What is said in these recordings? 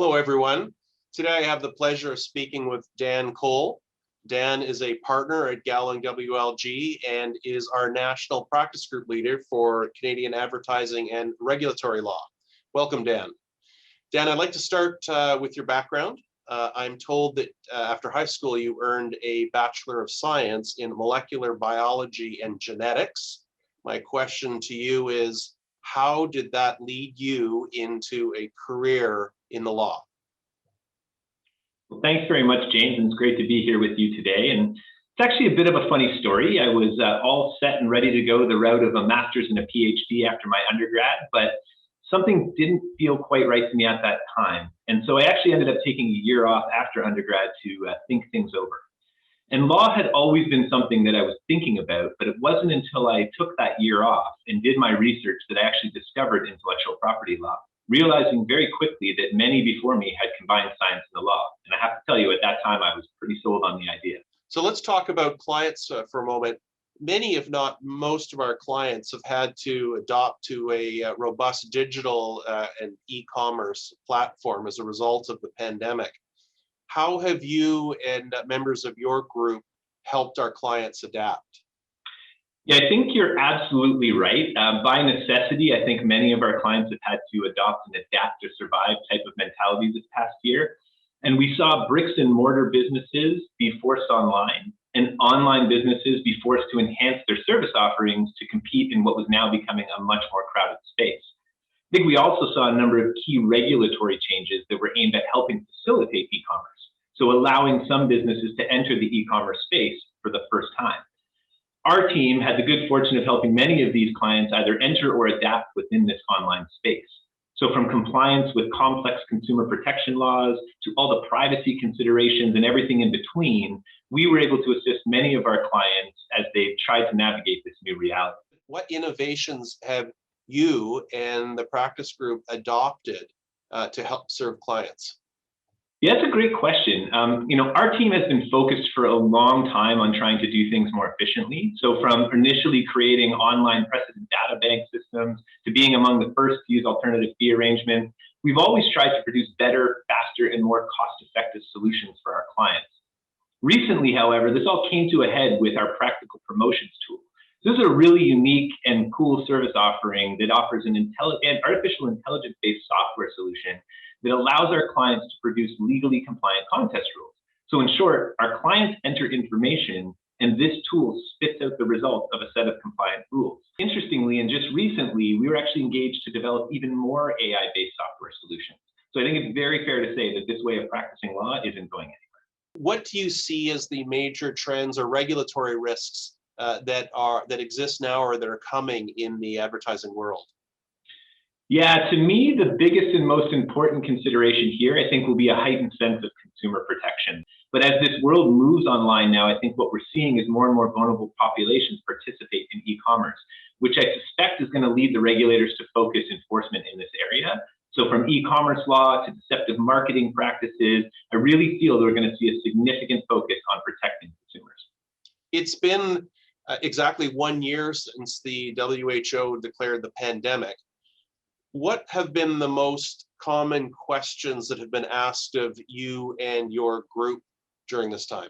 Hello, everyone. Today I have the pleasure of speaking with Dan Cole. Dan is a partner at Gowling WLG and is our national practice group leader for Canadian advertising and regulatory law. Welcome, Dan. Dan, I'd like to start with your background. I'm told that after high school, you earned a Bachelor of Science in Molecular Biology and Genetics. My question to you is, how did that lead you into a career in the law? Well, thanks very much, James, and it's great to be here with you today. And it's actually a bit of a funny story. I was all set and ready to go the route of a master's and a PhD after my undergrad, but something didn't feel quite right to me at that time. And so I actually ended up taking a year off after undergrad to think things over. And law had always been something that I was thinking about, but it wasn't until I took that year off and did my research that I actually discovered intellectual property law, realizing very quickly that many before me had combined science and the law. And I have to tell you, at that time, I was pretty sold on the idea. So let's talk about clients for a moment. Many, if not most of our clients have had to adopt to a robust digital and e-commerce platform as a result of the pandemic. How have you and members of your group helped our clients adapt? Yeah, I think you're absolutely right. By necessity, I think many of our clients have had to adopt an adapt to survive type of mentality this past year. And we saw bricks and mortar businesses be forced online and online businesses be forced to enhance their service offerings to compete in what was now becoming a much more crowded space. I think we also saw a number of key regulatory changes that were aimed at helping facilitate e-commerce. So allowing some businesses to enter the e-commerce space for the first time. Our team had the good fortune of helping many of these clients either enter or adapt within this online space. So from compliance with complex consumer protection laws to all the privacy considerations and everything in between, we were able to assist many of our clients as they tried to navigate this new reality. What innovations have you and the practice group adopted to help serve clients? Yeah, that's a great question. Our team has been focused for a long time on trying to do things more efficiently. So from initially creating online precedent data bank systems to being among the first to use alternative fee arrangements, we've always tried to produce better, faster, and more cost-effective solutions for our clients. Recently, however, this all came to a head with our practical promotions tool. This is a really unique and cool service offering that offers an artificial intelligence-based software solution that allows our clients to produce legally compliant contest rules. So in short, our clients enter information and this tool spits out the result of a set of compliant rules. Interestingly, and just recently, we were actually engaged to develop even more AI-based software solutions. So I think it's very fair to say that this way of practicing law isn't going anywhere. What do you see as the major trends or regulatory risks that exist now or that are coming in the advertising world? Yeah, to me, the biggest and most important consideration here, I think, will be a heightened sense of consumer protection. But as this world moves online now, I think what we're seeing is more and more vulnerable populations participate in e-commerce, which I suspect is going to lead the regulators to focus enforcement in this area. So from e-commerce law to deceptive marketing practices, I really feel we're going to see a significant focus on protecting consumers. It's been exactly 1 year since the WHO declared the pandemic. What have been the most common questions that have been asked of you and your group during this time?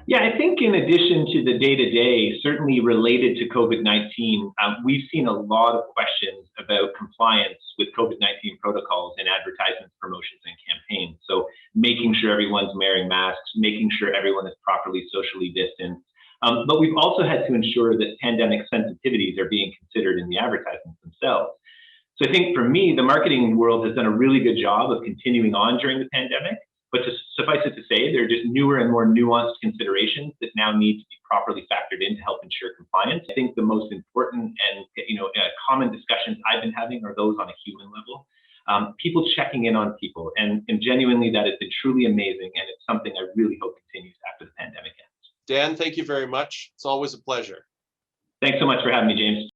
Yeah, I think in addition to the day-to-day, certainly related to COVID-19, we've seen a lot of questions about compliance with COVID-19 protocols in advertisements, promotions, and campaigns. So making sure everyone's wearing masks, making sure everyone is properly socially distanced. But we've also had to ensure that pandemic sensitivities are being considered in the advertisements themselves. So I think for me, the marketing world has done a really good job of continuing on during the pandemic, but to suffice it to say, there are just newer and more nuanced considerations that now need to be properly factored in to help ensure compliance. I think the most important and common discussions I've been having are those on a human level. People checking in on people, and genuinely that has been truly amazing, and it's something I really hope continues after the pandemic ends. Dan, thank you very much. It's always a pleasure. Thanks so much for having me, James.